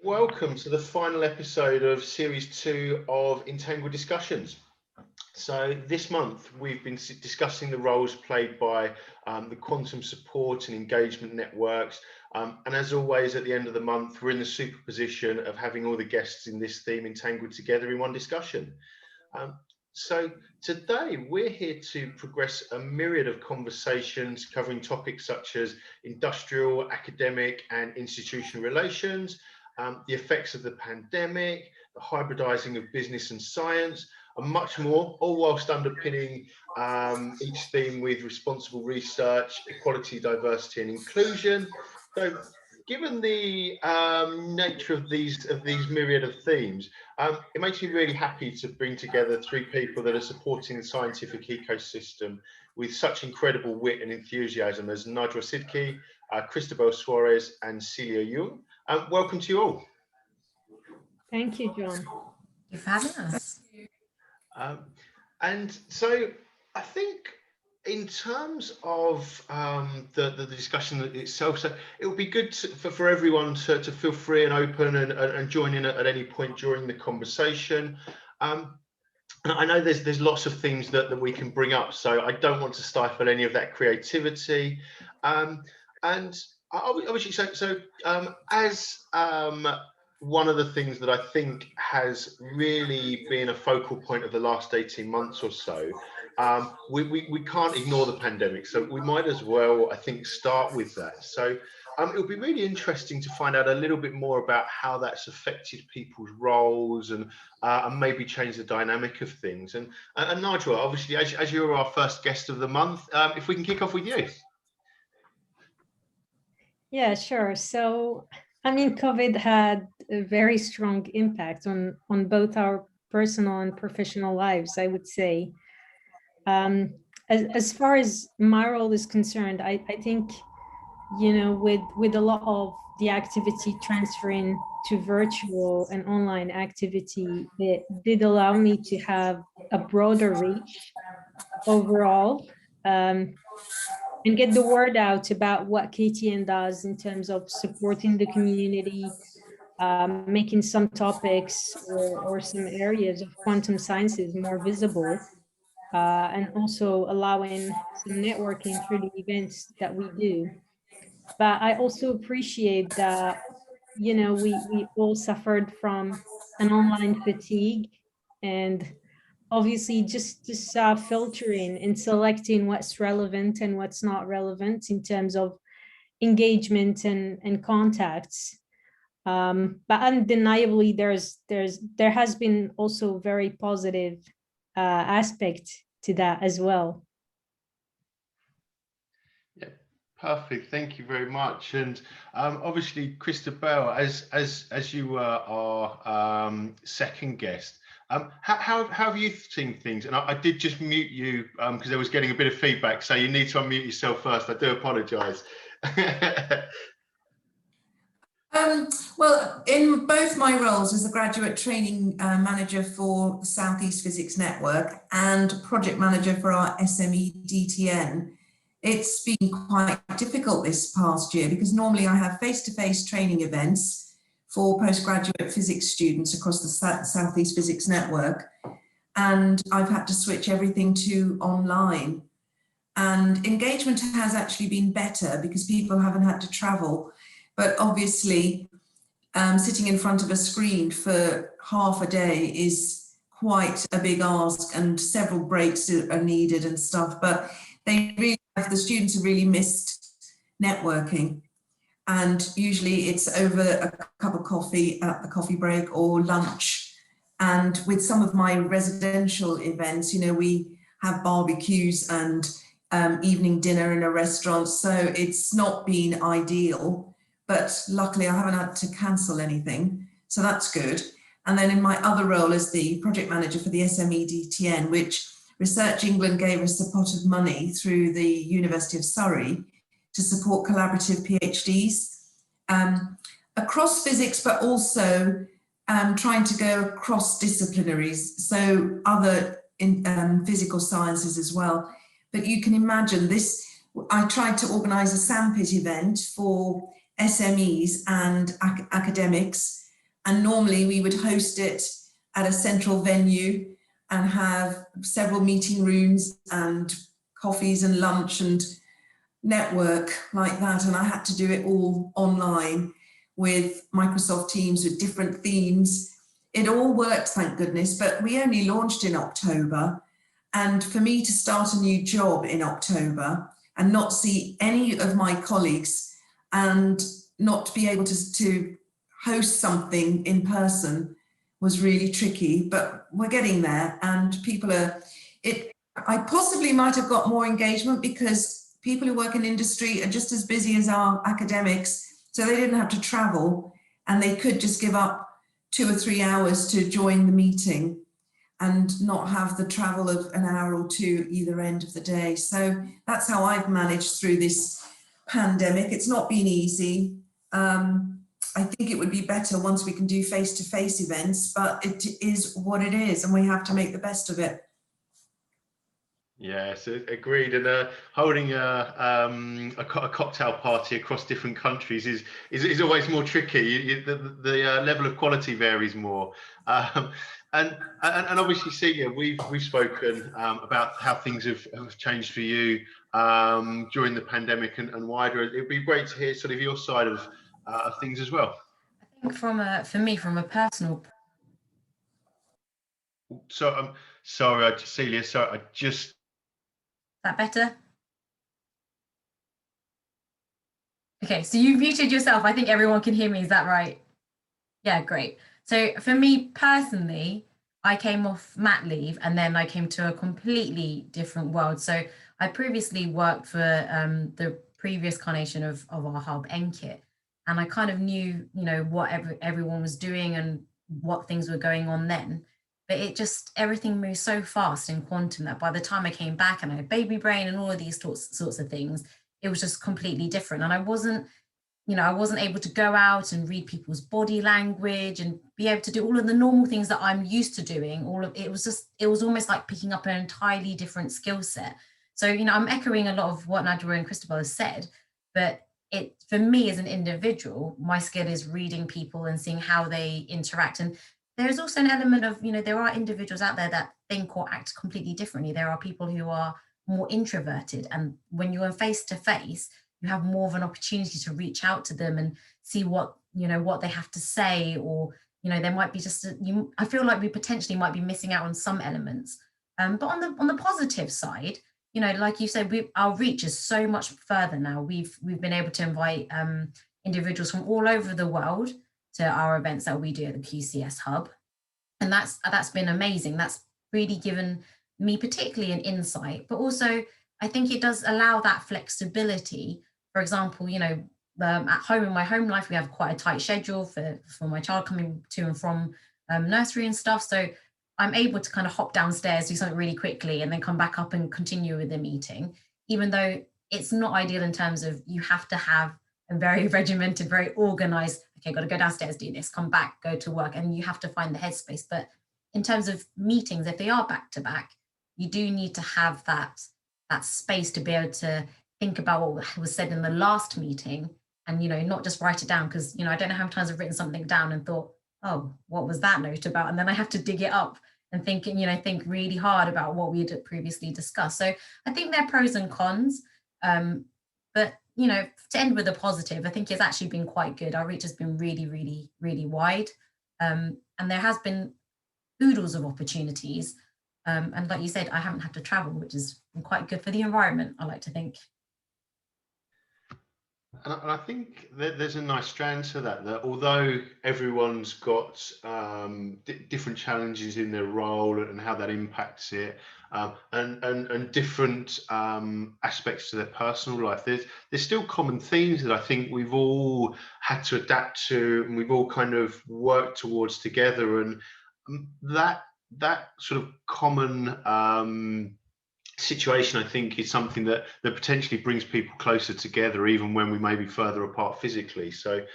Welcome to the final episode of Series 2 of Entangled Discussions. So this month we've been discussing the roles played by the quantum support and engagement networks. And as always, at the end of the month, we're in the superposition of having all the guests in this theme entangled together in one discussion. So today we're here to progress a myriad of conversations covering topics such as industrial, academic and institutional relations, the effects of the pandemic, the hybridizing of business and science, and much more, all whilst underpinning each theme with responsible research, equality, diversity and inclusion. So given the nature of these myriad of themes, it makes me really happy to bring together three people that are supporting the scientific ecosystem with such incredible wit and enthusiasm as Najwa Sidqi, Cristobel Soares and Celia Yeung. Welcome to you all. Thank you, John. Thank you for having us. And so I think in terms of the discussion itself, so it would be good for everyone to feel free and open and join in at any point during the conversation. I know there's lots of themes that we can bring up, so I don't want to stifle any of that creativity. And obviously, as one of the things that I think has really been a focal point of the last 18 months or so, we can't ignore the pandemic, so we might as well, I think, start with that. So it would be really interesting to find out a little bit more about how that's affected people's roles and maybe change the dynamic of things. And Najwa, obviously, as you're our first guest of the month, if we can kick off with you. Yeah, sure. So, I mean, COVID had a very strong impact on both our personal and professional lives, I would say. As far as my role is concerned, I think, you know, with a lot of the activity transferring to virtual and online activity, it did allow me to have a broader reach overall. And get the word out about what KTN does in terms of supporting the community, making some topics or some areas of quantum sciences more visible, and also allowing some networking through the events that we do. But I also appreciate that, you know, we all suffered from an online fatigue, and obviously just filtering and selecting what's relevant and what's not relevant in terms of engagement and contacts. But undeniably, there has been also very positive aspect to that as well. Yeah, perfect. Thank you very much. And obviously, Cristobel, as you were our second guest, how have you seen things? And I did just mute you because I was getting a bit of feedback, so you need to unmute yourself first. I do apologise. Well, in both my roles as a graduate training manager for the Southeast Physics Network and project manager for our SME DTN, it's been quite difficult this past year because normally I have face-to-face training events for postgraduate physics students across the Southeast Physics Network. And I've had to switch everything to online. And engagement has actually been better because people haven't had to travel. But obviously, sitting in front of a screen for half a day is quite a big ask, and several breaks are needed and stuff. But the students have really missed networking. And usually it's over a cup of coffee at the coffee break or lunch. And with some of my residential events, you know, we have barbecues and evening dinner in a restaurant. So it's not been ideal, but luckily I haven't had to cancel anything. So that's good. And then in my other role as the project manager for the SME DTN, which Research England gave us a pot of money through the University of Surrey to support collaborative PhDs across physics, but also trying to go across disciplinaries, so other physical sciences as well. But you can imagine this, I tried to organise a sandpit event for SMEs and academics, And normally we would host it at a central venue and have several meeting rooms and coffees and lunch and network like that. And I had to do it all online with Microsoft Teams with different themes. It all worked, thank goodness, but we only launched in October. And for me to start a new job in October and not see any of my colleagues and not be able to host something in person was really tricky, but we're getting there, and people are, I possibly might have got more engagement because people who work in industry are just as busy as our academics, so they didn't have to travel and they could just give up 2 or 3 hours to join the meeting and not have the travel of an hour or two either end of the day. So that's how I've managed through this pandemic. It's not been easy. I think it would be better once we can do face-to-face events, but it is what it is and we have to make the best of it. Yes, agreed. And holding a cocktail party across different countries is always more tricky. The level of quality varies more. And obviously, Celia, we've spoken about how things have changed for you during the pandemic and wider. It'd be great to hear sort of your side of things as well. I think for me, from a personal. So I'm sorry, Celia. So I just. Is that better? Okay, so you muted yourself. I think everyone can hear me. Is that right? Yeah, great. So for me personally, I came off mat leave and then I came to a completely different world. So I previously worked for the previous carnation of our hub, NKIT, and I kind of knew, what everyone was doing and what things were going on then. But everything moved so fast in quantum that by the time I came back and I had baby brain and all of these sorts of things, it was just completely different. And I wasn't able to go out and read people's body language and be able to do all of the normal things that I'm used to doing. It was almost like picking up an entirely different skill set. So, I'm echoing a lot of what Najwa and Cristobel has said, but for me as an individual, my skill is reading people and seeing how they interact. And there's also an element of, there are individuals out there that think or act completely differently. There are people who are more introverted, and when you're face to face, you have more of an opportunity to reach out to them and see what they have to say, or there might be I feel like we potentially might be missing out on some elements. But on the positive side, like you said, our reach is so much further now. We've been able to invite individuals from all over the world to our events that we do at the QCS hub, and that's been amazing. That's really given me particularly an insight, but also I think it does allow that flexibility. For example, at home, in my home life, we have quite a tight schedule for my child coming to and from nursery and stuff. So I'm able to kind of hop downstairs, do something really quickly, and then come back up and continue with the meeting, even though it's not ideal in terms of you have to have a very regimented, very organized, okay, got to go downstairs, do this, come back, go to work, and you have to find the headspace. But in terms of meetings, if they are back to back, you do need to have that space to be able to think about what was said in the last meeting and, not just write it down, because, I don't know how many times I've written something down and thought, oh, what was that note about? And then I have to dig it up and think really hard about what we had previously discussed. So I think there are pros and cons, but, to end with a positive, I think it's actually been quite good. Our reach has been really, really, really wide. And there has been oodles of opportunities. And like you said, I haven't had to travel, which has been quite good for the environment, I like to think. And I think that there's a nice strand to that although everyone's got different challenges in their role and how that impacts it, and different aspects to their personal life, there's still common themes that I think we've all had to adapt to, and we've all kind of worked towards together, and that sort of common situation, I think, is something that potentially brings people closer together, even when we may be further apart physically. So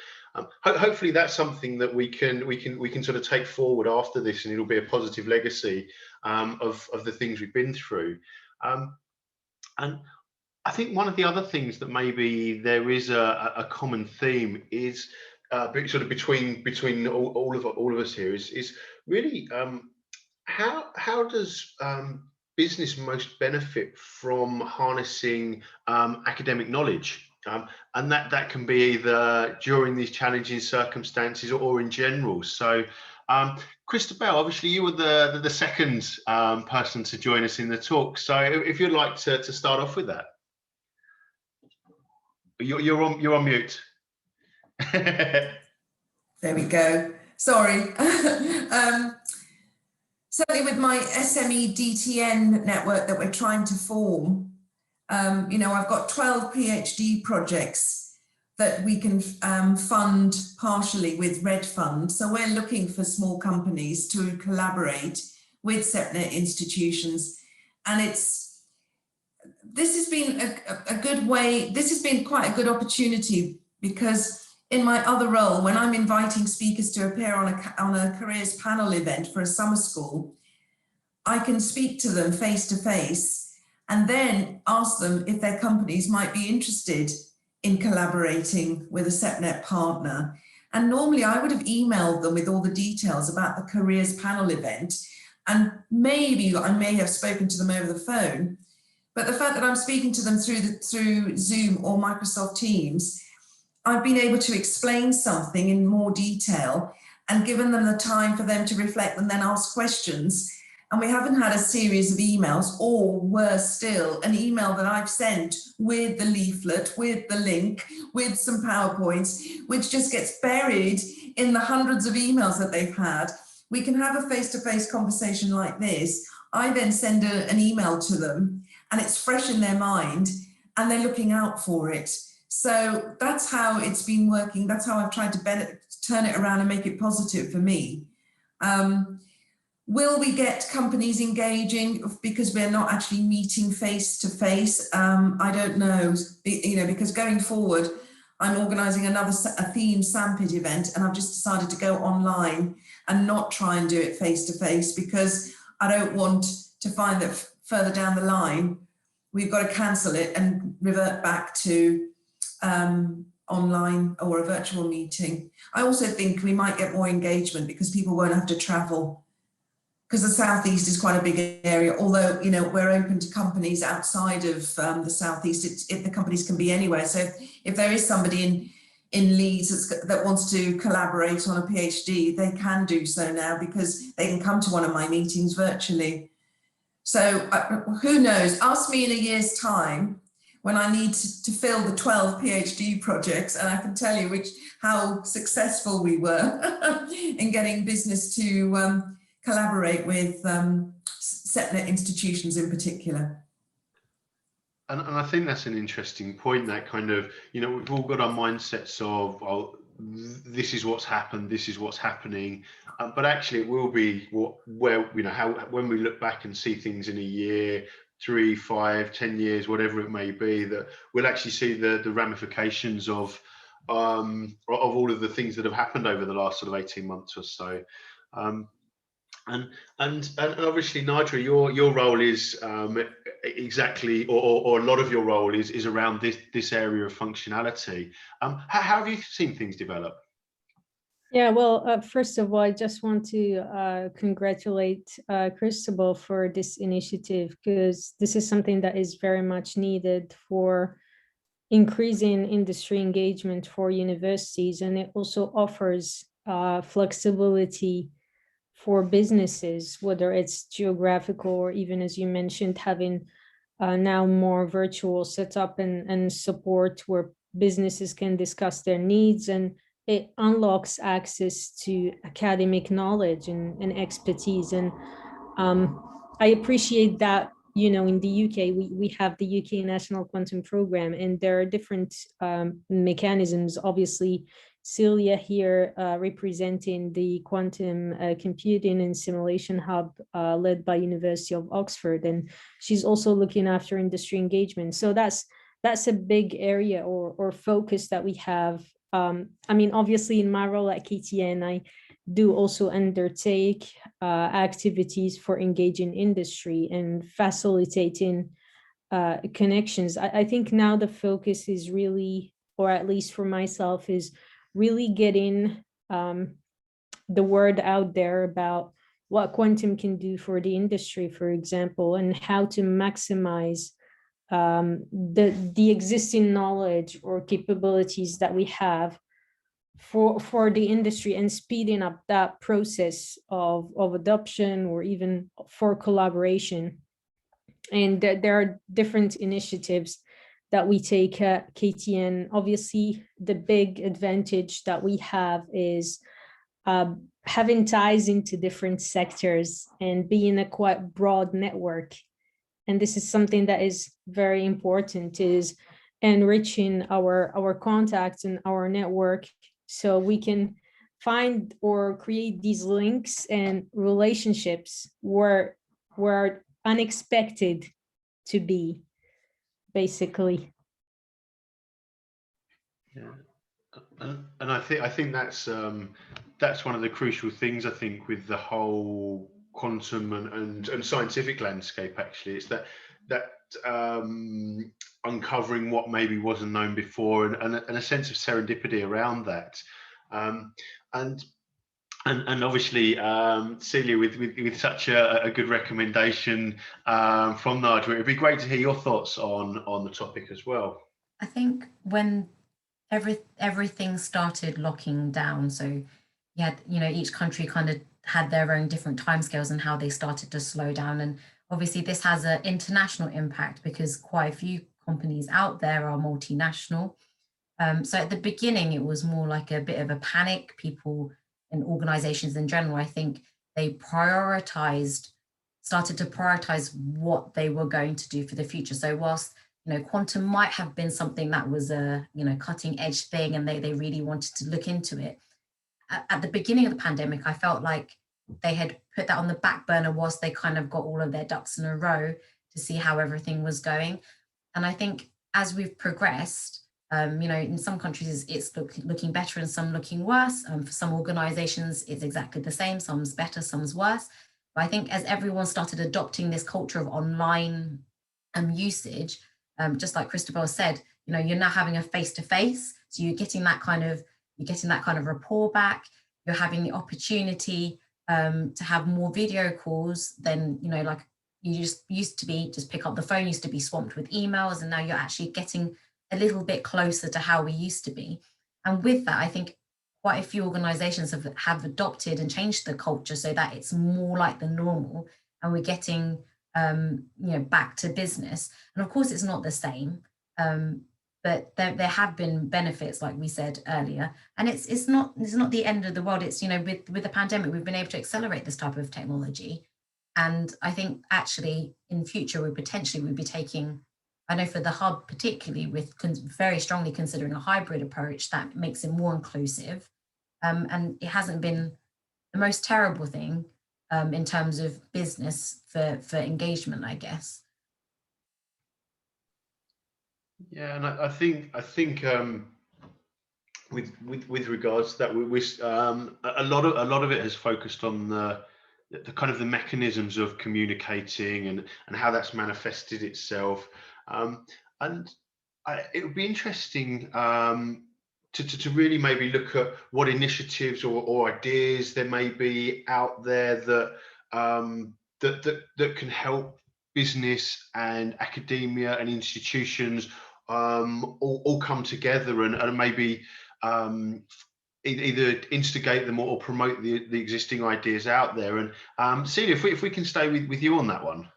hopefully that's something that we can sort of take forward after this, and it'll be a positive legacy of the things we've been through. And I think one of the other things that maybe there is a common theme is sort of between all of us here is really how does business most benefit from harnessing academic knowledge, and that can be either during these challenging circumstances or in general. So Cristobel, obviously you were the second person to join us in the talk, so if you'd like to start off with that. You're on mute. There we go. Sorry. Certainly with my SME DTN network that we're trying to form, you know, I've got 12 PhD projects that we can fund partially with Red Fund. So we're looking for small companies to collaborate with SEPNet institutions. And this has been a good way, this has been quite a good opportunity, because in my other role, when I'm inviting speakers to appear on a careers panel event for a summer school, I can speak to them face to face and then ask them if their companies might be interested in collaborating with a SEPNet partner. And normally I would have emailed them with all the details about the careers panel event, and maybe I may have spoken to them over the phone, but the fact that I'm speaking to them through Zoom or Microsoft Teams, I've been able to explain something in more detail and given them the time for them to reflect and then ask questions. And we haven't had a series of emails, or worse still, an email that I've sent with the leaflet, with the link, with some PowerPoints, which just gets buried in the hundreds of emails that they've had. We can have a face-to-face conversation like this. I then send an email to them and it's fresh in their mind and they're looking out for it. So that's how it's been working. That's how I've tried to turn it around and make it positive for me. Will we get companies engaging because we're not actually meeting face to face? I don't know, you know, because going forward, I'm organising a themed Sandpit event, and I've just decided to go online and not try and do it face to face, because I don't want to find that further down the line, we've got to cancel it and revert back to online or a virtual meeting. I also think we might get more engagement because people won't have to travel, because the Southeast is quite a big area, although, you know, we're open to companies outside of the Southeast. The companies can be anywhere. So if there is somebody in Leeds that wants to collaborate on a PhD, they can do so now because they can come to one of my meetings virtually. So who knows, ask me in a year's time when I need to fill the 12 PhD projects, and I can tell you how successful we were in getting business to collaborate with SEPNet institutions in particular. And I think that's an interesting point, that kind of, you know, we've all got our mindsets of, oh, this is what's happened, this is what's happening, but actually it will be when we look back and see things in a year, 3, 5, 10 years, whatever it may be, that we'll actually see the ramifications of all of the things that have happened over the last sort of 18 months or so. And obviously, Najwa, your role is exactly, or a lot of your role is around this area of functionality. How have you seen things develop? Yeah, well, first of all, I just want to congratulate Cristobel for this initiative, because this is something that is very much needed for increasing industry engagement for universities, and it also offers flexibility for businesses, whether it's geographical or even, as you mentioned, having now more virtual setup and support where businesses can discuss their needs, and it unlocks access to academic knowledge and expertise. And I appreciate that, you know, in the UK, we have the UK National Quantum Programme, and there are different mechanisms. Obviously, Celia here representing the Quantum Computing and Simulation Hub led by University of Oxford, and she's also looking after industry engagement. So that's a big area or focus that we have. I mean, obviously in my role at KTN, I do also undertake activities for engaging industry and facilitating connections. I think now the focus is really, or at least for myself, is really getting the word out there about what quantum can do for the industry, for example, and how to maximize the existing knowledge or capabilities that we have for the industry, and speeding up that process of adoption or even for collaboration. And there are different initiatives that we take at KTN. Obviously, the big advantage that we have is having ties into different sectors and being a quite broad network. And this is something that is very important, is enriching our contacts and our network, so we can find or create these links and relationships where unexpected to be, basically. Yeah, and I think that's one of the crucial things, I think, with the whole quantum and scientific landscape. Actually, it's that uncovering what maybe wasn't known before, and a sense of serendipity around that. And obviously, Celia, with such a good recommendation from Najwa, it'd be great to hear your thoughts on the topic as well. I think when everything started locking down, so you had, each country kind of had their own different timescales and how they started to slow down. And obviously this has an international impact because quite a few companies out there are multinational. So at the beginning, it was more like a bit of a panic. People and organizations in general, I think they started to prioritize what they were going to do for the future. So whilst, quantum might have been something that was a, cutting edge thing, and they really wanted to look into it. At the beginning of the pandemic, I felt like they had put that on the back burner whilst they kind of got all of their ducks in a row to see how everything was going. And I think as we've progressed, in some countries it's looking better and some looking worse. For some organizations, it's exactly the same. Some's better, some's worse. But I think as everyone started adopting this culture of online usage, just like Cristobel said, you're now having a face-to-face. So you're getting that kind of rapport back. You're having the opportunity to have more video calls than, like you just used to be, just pick up the phone, used to be swamped with emails, and now you're actually getting a little bit closer to how we used to be. And with that, I think quite a few organizations have adopted and changed the culture so that it's more like the normal, and we're getting back to business. And of course it's not the same, but there have been benefits, like we said earlier, and it's not the end of the world. It's, with the pandemic, we've been able to accelerate this type of technology. And I think actually in future we'd be taking, I know for the hub particularly, with very strongly considering a hybrid approach that makes it more inclusive. And it hasn't been the most terrible thing in terms of business for engagement, I guess. Yeah, and I think with regards to that, a lot of it has focused on the kind of the mechanisms of communicating and how that's manifested itself. And it would be interesting to really maybe look at what initiatives or ideas there may be out there that can help business and academia and institutions all come together and maybe either instigate them or promote the existing ideas out there. And Celia, if we can stay with you on that one.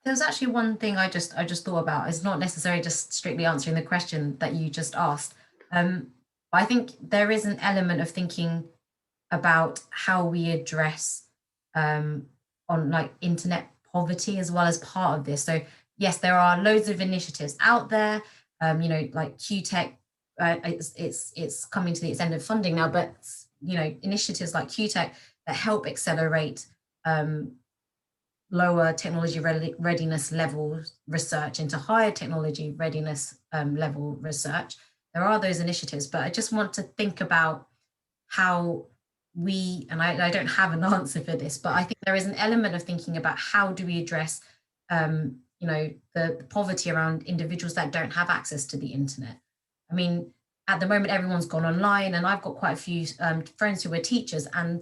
There's actually one thing I just thought about. It's not necessarily just strictly answering the question that you just asked. But I think there is an element of thinking about how we address on like internet poverty as well as part of this. So yes, there are loads of initiatives out there, like QTech, it's coming to its end of funding now, but initiatives like QTech that help accelerate lower technology readiness level research into higher technology readiness level research. There are those initiatives, but I just want to think about how we, and I don't have an answer for this, but I think there is an element of thinking about how do we address the poverty around individuals that don't have access to the internet. I mean, at the moment, everyone's gone online, and I've got quite a few friends who are teachers, and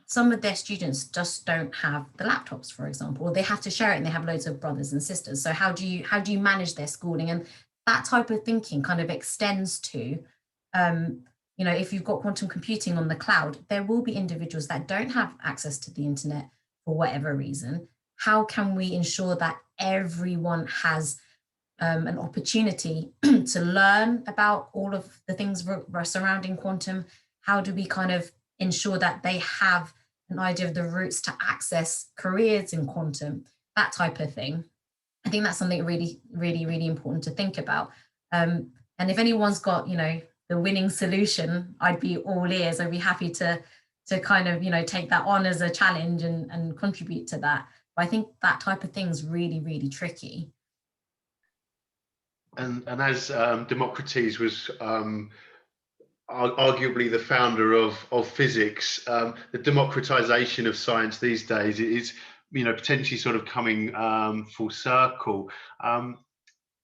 some of their students just don't have the laptops, for example, or they have to share it, and they have loads of brothers and sisters. So how do you manage their schooling? And that type of thinking kind of extends to, you know, if you've got quantum computing on the cloud, there will be individuals that don't have access to the internet for whatever reason. How can we ensure that everyone has an opportunity to learn about all of the things surrounding quantum? How do we kind of ensure that they have an idea of the routes to access careers in quantum, that type of thing? I think that's something really, really, really important to think about. And if anyone's got, you know, the winning solution, I'd be all ears. I'd be happy to kind of, you know, take that on as a challenge and contribute to that. But I think that type of thing's really, really tricky. And as Democritus was arguably the founder of physics, the democratization of science these days is, you know, potentially sort of coming full circle. And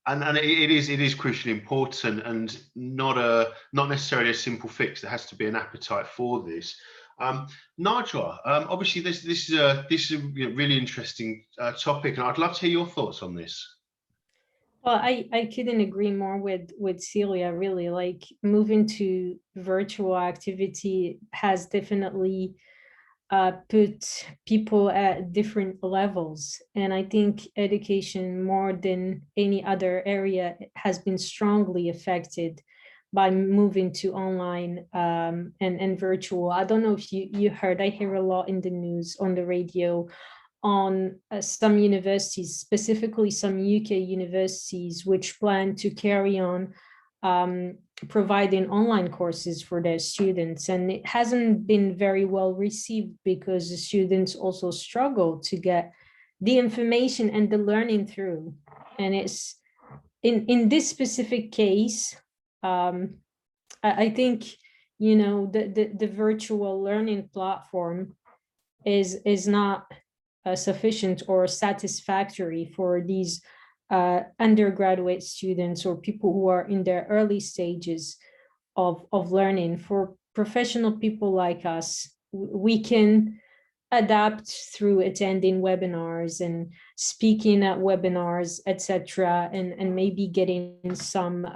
it is crucially important, and not necessarily a simple fix. There has to be an appetite for this. Najwa, obviously this is a really interesting topic, and I'd love to hear your thoughts on this. Well, I couldn't agree more with Celia, really. Like, moving to virtual activity has definitely put people at different levels. And I think education, more than any other area, has been strongly affected by moving to online and virtual. I don't know if you heard, I hear a lot in the news, on the radio, on some universities, specifically some UK universities, which plan to carry on providing online courses for their students. And it hasn't been very well received because the students also struggle to get the information and the learning through. And it's in this specific case, I think, you know, the virtual learning platform is not sufficient or satisfactory for these undergraduate students or people who are in their early stages of learning. For professional people like us, we can adapt through attending webinars and speaking at webinars, etc., and maybe getting some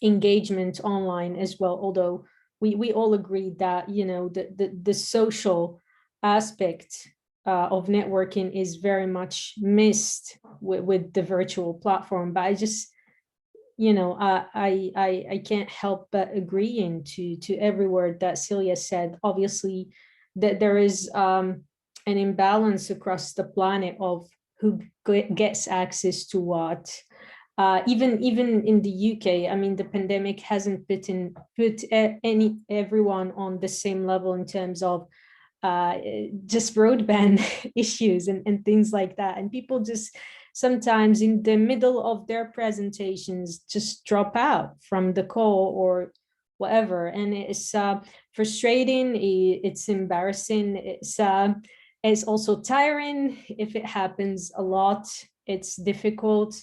engagement online as well. Although we all agree that, you know, the social aspect of networking is very much missed with the virtual platform. But I just, you know, I can't help but agreeing to every word that Celia said. Obviously, that there is an imbalance across the planet of who gets access to what. Even in the UK, I mean, the pandemic hasn't put everyone on the same level in terms of just broadband issues and things like that. And people just sometimes in the middle of their presentations just drop out from the call or whatever. And it's frustrating, it's embarrassing, it's also tiring if it happens a lot. It's difficult.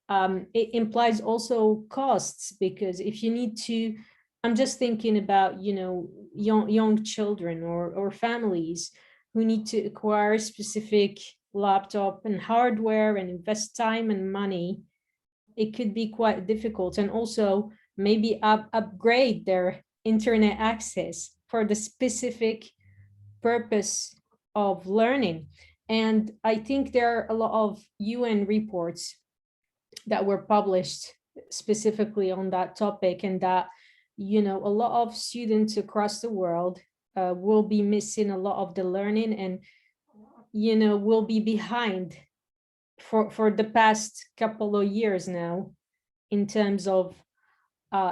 It implies also costs, because if you need to, I'm just thinking about, you know, young children or families who need to acquire specific laptop and hardware and invest time and money. It could be quite difficult, and also maybe upgrade their internet access for the specific purpose of learning. And I think there are a lot of UN reports that were published specifically on that topic, and that, you know, a lot of students across the world will be missing a lot of the learning, and, you know, will be behind for the past couple of years now in terms of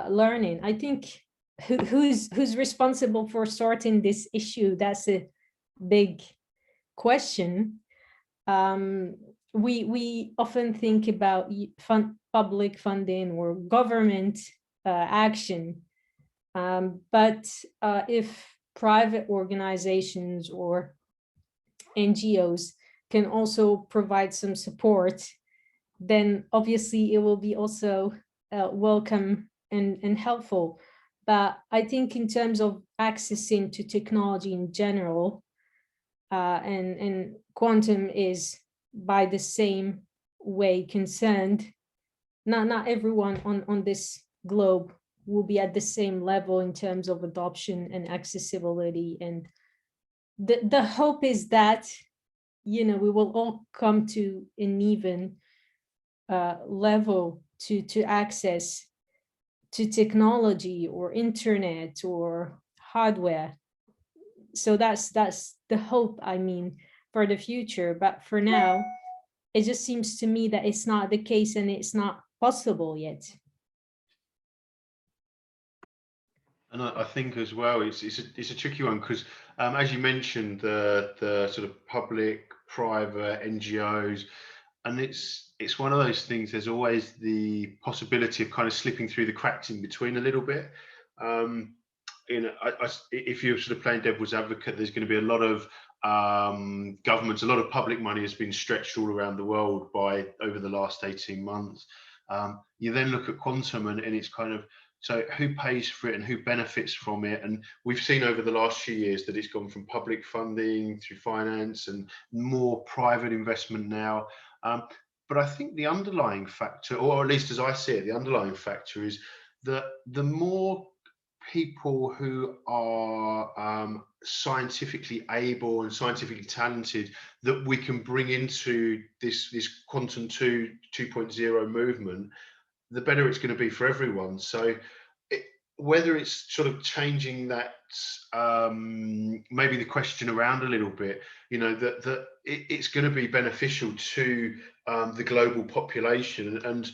learning. I think who's responsible for sorting this issue? That's a big question. We often think about public funding or government action, but if private organizations or NGOs can also provide some support, then obviously it will be also welcome and helpful. But I think in terms of accessing to technology in general, and quantum is by the same way concerned, not everyone on this globe will be at the same level in terms of adoption and accessibility. And the hope is that, you know, we will all come to an even level to access to technology or internet or hardware. So that's the hope, I mean, for the future. But for now, it just seems to me that it's not the case and it's not possible yet. And I think as well, it's a tricky one, because as you mentioned, the sort of public, private, NGOs, and it's one of those things. There's always the possibility of kind of slipping through the cracks in between a little bit. You know, if you're sort of playing devil's advocate, there's going to be a lot of governments, a lot of public money has been stretched all around the world over the last 18 months. You then look at quantum, and it's kind of, so who pays for it and who benefits from it? And we've seen over the last few years that it's gone from public funding through finance and more private investment now. But I think the underlying factor, or at least as I see it, the underlying factor is that the more people who are scientifically able and scientifically talented that we can bring into this quantum 2.0 movement, the better it's going to be for everyone. So whether it's sort of changing that, maybe the question around a little bit, you know, that it's going to be beneficial to the global population. And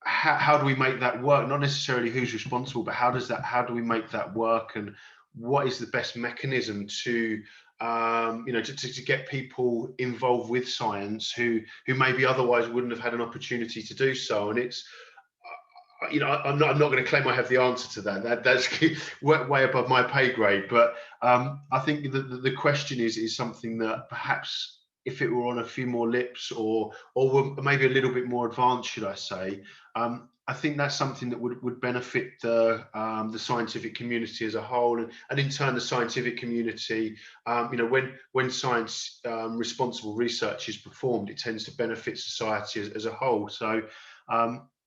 how do we make that work? Not necessarily who's responsible, but how do we make that work, and what is the best mechanism to you know, to get people involved with science who maybe otherwise wouldn't have had an opportunity to do so? And it's, you know, I'm not going to claim I have the answer to that. That's way above my pay grade. But I think the question is something that perhaps, if it were on a few more lips, or maybe a little bit more advanced, should I say, I think that's something that would benefit the scientific community as a whole, and in turn the scientific community. You know, when science responsible research is performed, it tends to benefit society as a whole. So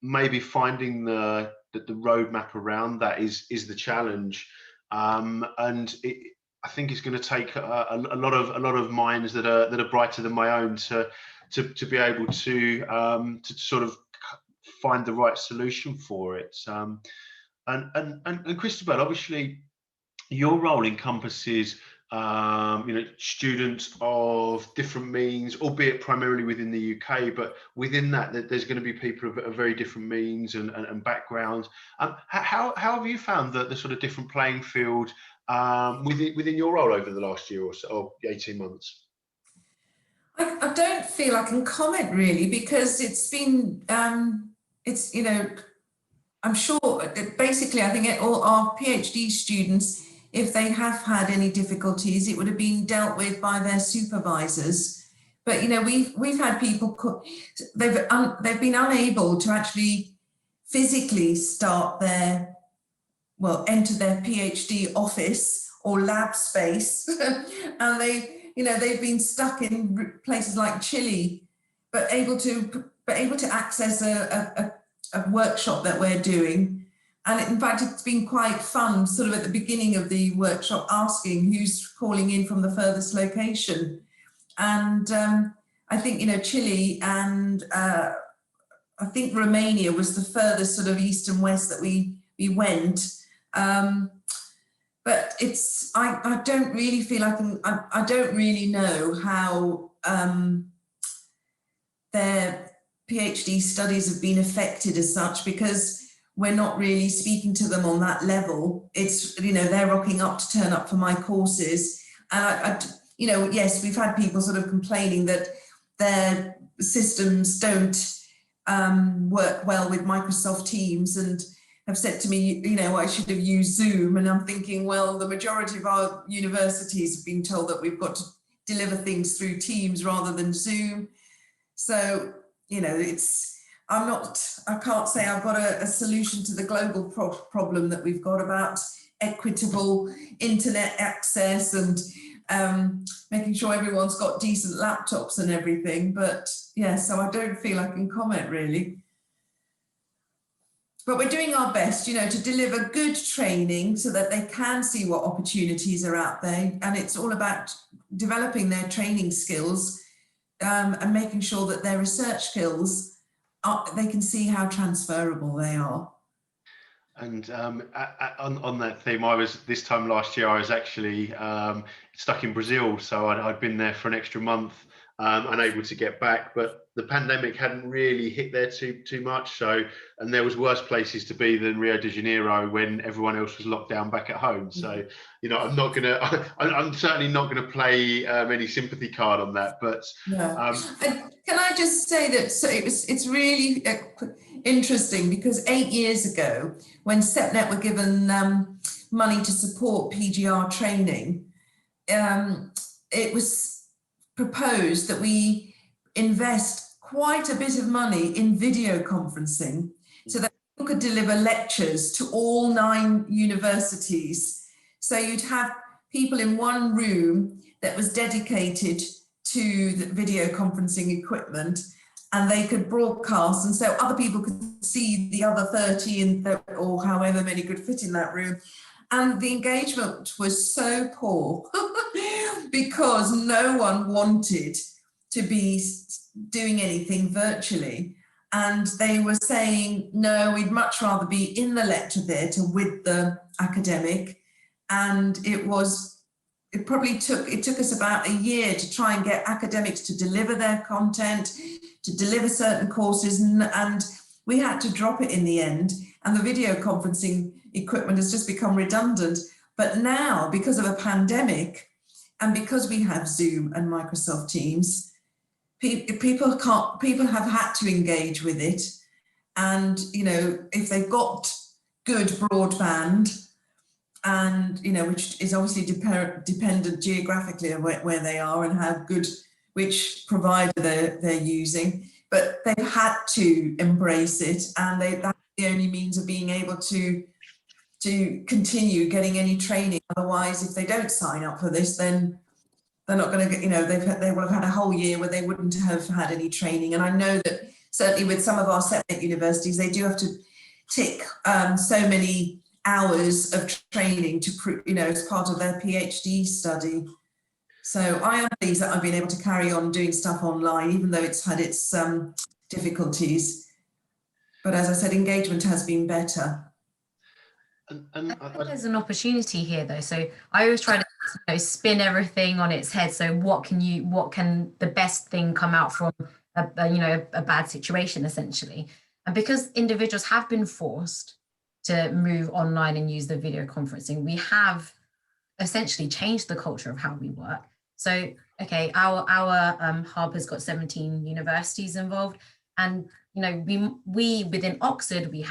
maybe finding the roadmap around that is the challenge, and I think it's going to take a lot of minds that are brighter than my own to be able to sort of find the right solution for it. And Cristobel, obviously your role encompasses you know, students of different means, albeit primarily within the UK, but within that there's going to be people of very different means and backgrounds. How have you found the sort of different playing field within your role over the last year or so, or 18 months? I don't feel I can comment really, because it's been, it's, you know, I'm sure basically I think all our PhD students, if they have had any difficulties, it would have been dealt with by their supervisors. But, you know, we've had people, they've been unable to actually physically start their, well, enter their PhD office or lab space. And they've been stuck in places like Chile, but able to access a workshop that we're doing. And in fact, it's been quite fun, sort of at the beginning of the workshop, asking who's calling in from the furthest location. And I think, you know, Chile and I think Romania was the furthest sort of east and west that we went. But it's, I don't really feel I don't really know how their PhD studies have been affected as such, because we're not really speaking to them on that level. It's, you know, they're rocking up to turn up for my courses. And you know, yes, we've had people sort of complaining that their systems don't work well with Microsoft Teams, and have said to me, you know, I should have used Zoom. And I'm thinking, well, the majority of our universities have been told that we've got to deliver things through Teams rather than Zoom. So, you know, it's, I can't say I've got a solution to the global problem that we've got about equitable internet access and making sure everyone's got decent laptops and everything. But yeah, so I don't feel I can comment really. But we're doing our best, you know, to deliver good training so that they can see what opportunities are out there. And it's all about developing their training skills and making sure that their research skills, they can see how transferable they are. And on that theme, this time last year, I was actually stuck in Brazil. So I'd been there for an extra month, unable to get back, but the pandemic hadn't really hit there too much. So, and there was worse places to be than Rio de Janeiro when everyone else was locked down back at home. So, you know, I'm certainly not gonna play any sympathy card on that. But can I just say that? So it's really interesting because 8 years ago, when SEPNet were given money to support PGR training, it was proposed that we invest quite a bit of money in video conferencing so that people could deliver lectures to all 9 universities. So you'd have people in one room that was dedicated to the video conferencing equipment, and they could broadcast, and so other people could see the other 30 or however many could fit in that room. And the engagement was so poor because no one wanted to be doing anything virtually. And they were saying, no, we'd much rather be in the lecture theatre with the academic. And it took us about a year to try and get academics to deliver their content, to deliver certain courses, and we had to drop it in the end. And the video conferencing equipment has just become redundant. But now, because of a pandemic, and because we have Zoom and Microsoft Teams, people have had to engage with it. And, you know, if they've got good broadband, and, you know, which is obviously dependent geographically on where they are and how good, which provider they're using, but they've had to embrace it, and that's the only means of being able to continue getting any training. Otherwise, if they don't sign up for this, then they're not going to get, you know, they will have had a whole year where they wouldn't have had any training. And I know that certainly with some of our SEPNet universities, they do have to tick so many hours of training to, you know, as part of their PhD study. So I am pleased that I've been able to carry on doing stuff online, even though it's had its difficulties. But as I said, engagement has been better. I think there's an opportunity here, though. So I always try to spin everything on its head. So what can the best thing come out from a bad situation, essentially? And because individuals have been forced to move online and use the video conferencing, we have essentially changed the culture of how we work. So, okay, our hub has got 17 universities involved, and you know, we within Oxford, we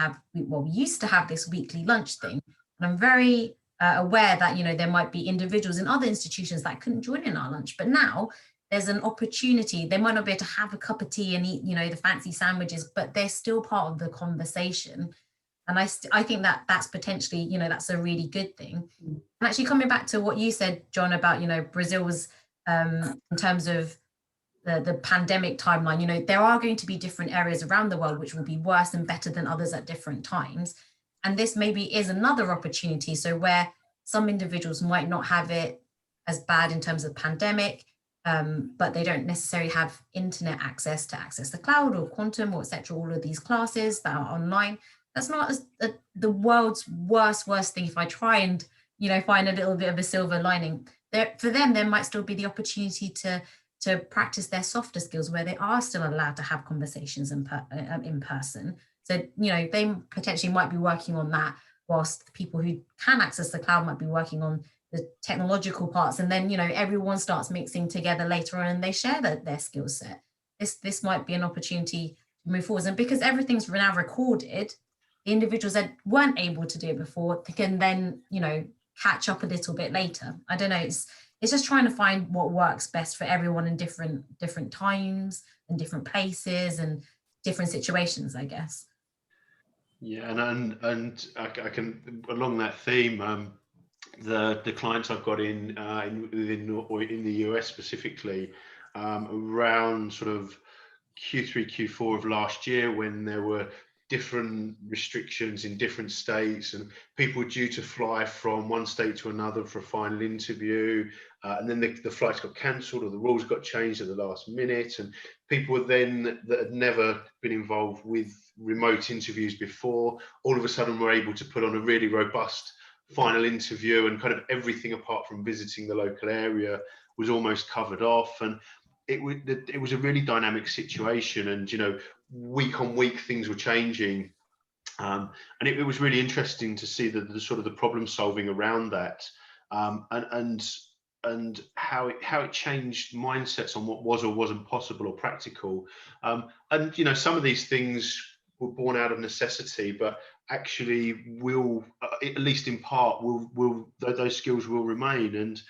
used to have this weekly lunch thing, and I'm very aware that, you know, there might be individuals in other institutions that couldn't join in our lunch, but now there's an opportunity. They might not be able to have a cup of tea and eat, you know, the fancy sandwiches, but they're still part of the conversation. And I think that that's potentially, you know, that's a really good thing. And actually coming back to what you said, John, about, you know, Brazil was in terms of the pandemic timeline, you know, there are going to be different areas around the world which will be worse and better than others at different times. And this maybe is another opportunity. So where some individuals might not have it as bad in terms of pandemic, but they don't necessarily have internet access to access the cloud or quantum or etc. All of these classes that are online. That's not the world's worst thing. If I try and, you know, find a little bit of a silver lining, for them, there might still be the opportunity to practice their softer skills where they are still allowed to have conversations in person. So, you know, they potentially might be working on that, whilst the people who can access the cloud might be working on the technological parts. And then, you know, everyone starts mixing together later on and they share their skill set. This might be an opportunity to move forward. And because everything's now recorded, the individuals that weren't able to do it before, they can then, you know, catch up a little bit later. I don't know, it's just trying to find what works best for everyone in different times and different places. And different situations, I guess. Yeah, and I can, along that theme, the clients I've got in the US specifically, around sort of Q3, Q4 of last year, when there were different restrictions in different states and people were due to fly from one state to another for a final interview, and then the flights got cancelled or the rules got changed at the last minute, and people were then that had never been involved with remote interviews before, all of a sudden were able to put on a really robust final interview, and kind of everything apart from visiting the local area was almost covered off. And it was a really dynamic situation, and week on week things were changing, and it was really interesting to see the sort of the problem solving around that, and how it changed mindsets on what was or wasn't possible or practical, and some of these things were born out of necessity, but actually will, at least in part, will those skills will remain. And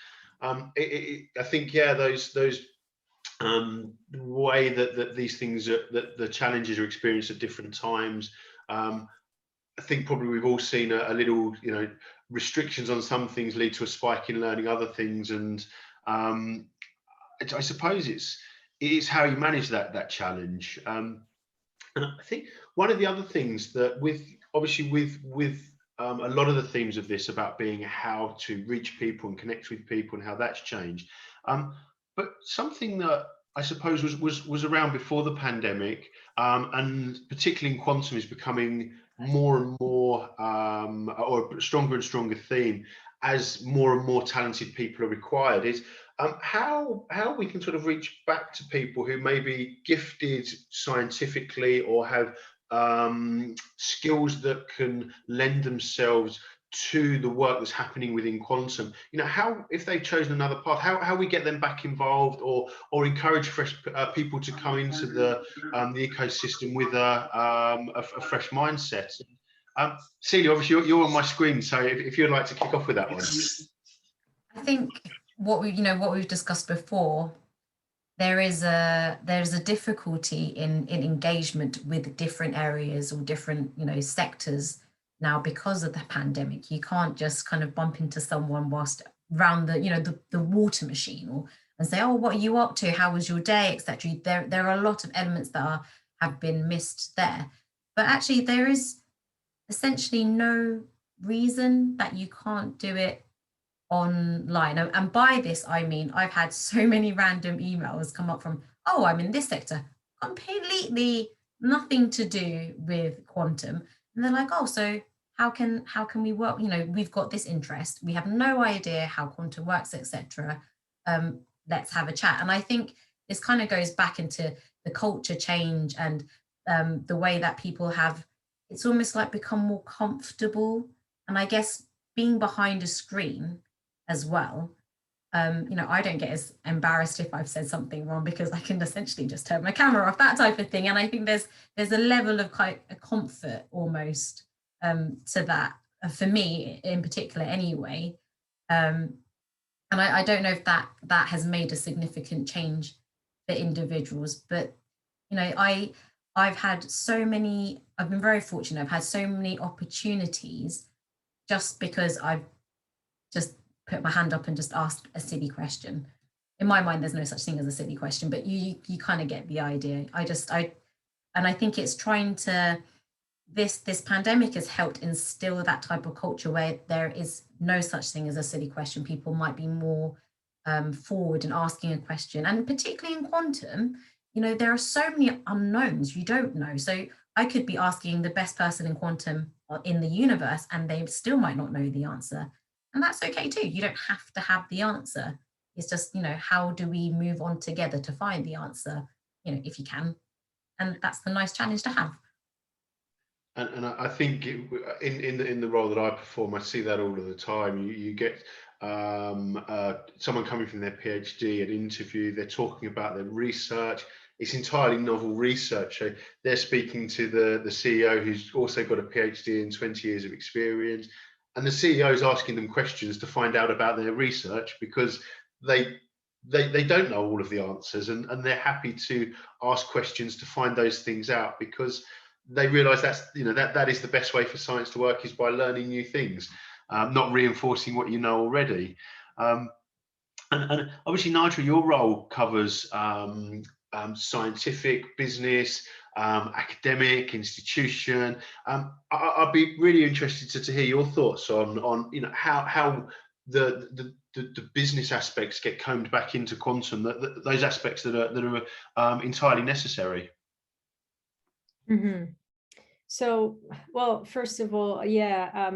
I think, yeah, those the way that these things that the challenges are experienced at different times. I think probably we've all seen a little, restrictions on some things lead to a spike in learning other things, and I suppose it is how you manage that challenge. And I think one of the other things that with a lot of the themes of this about being how to reach people and connect with people and how that's changed. But something that I suppose was around before the pandemic, and particularly in quantum, is becoming more and more, or a stronger and stronger theme as more and more talented people are required, is how we can sort of reach back to people who may be gifted scientifically or have skills that can lend themselves to the work that's happening within quantum. How, if they've chosen another path, how we get them back involved, or encourage fresh people to come into the ecosystem with a fresh mindset. Celia, obviously you're on my screen, so if you'd like to kick off with that one. I think what we've discussed before, there's a difficulty in engagement with different areas or different sectors now because of the pandemic. You can't just kind of bump into someone whilst around the water machine and say, oh, what are you up to? How was your day, etc. There are a lot of elements that have been missed there. But actually, there is essentially no reason that you can't do it online. And by this, I mean, I've had so many random emails come up from, oh, I'm in this sector, completely nothing to do with quantum. And they're like, oh, so how can we work? We've got this interest. We have no idea how quantum works, etc. Let's have a chat. And I think this kind of goes back into the culture change and the way that people have, it's almost like become more comfortable. And I guess being behind a screen as well, I don't get as embarrassed if I've said something wrong because I can essentially just turn my camera off, that type of thing. And I think there's a level of quite a comfort almost to that, for me in particular anyway. And I don't know if that has made a significant change for individuals, but I've been very fortunate. I've had so many opportunities just because I've just put my hand up and just asked a silly question. In my mind, there's no such thing as a silly question, but you kind of get the idea. And I think it's trying to, this pandemic has helped instill that type of culture where there is no such thing as a silly question. People might be more forward in asking a question. And particularly in quantum, there are so many unknowns you don't know. So I could be asking the best person in quantum in the universe and they still might not know the answer. And that's okay too. You don't have to have the answer. It's just, how do we move on together to find the answer, if you can. And that's the nice challenge to have. And I think in the role that I perform, I see that all of the time. You get someone coming from their PhD, an interview, they're talking about their research. It's entirely novel research. So they're speaking to the CEO, who's also got a PhD and 20 years of experience. And the CEO is asking them questions to find out about their research because they they don't know all of the answers, and they're happy to ask questions to find those things out, because they realize that's, you know, that is the best way for science to work, is by learning new things, not reinforcing what you know already. And obviously, Najwa, your role covers scientific, business, academic, institution. I'd be really interested to hear your thoughts on you know, how the business aspects get combed back into quantum, those aspects that are entirely necessary. Mm-hmm. So, well, first of all, yeah,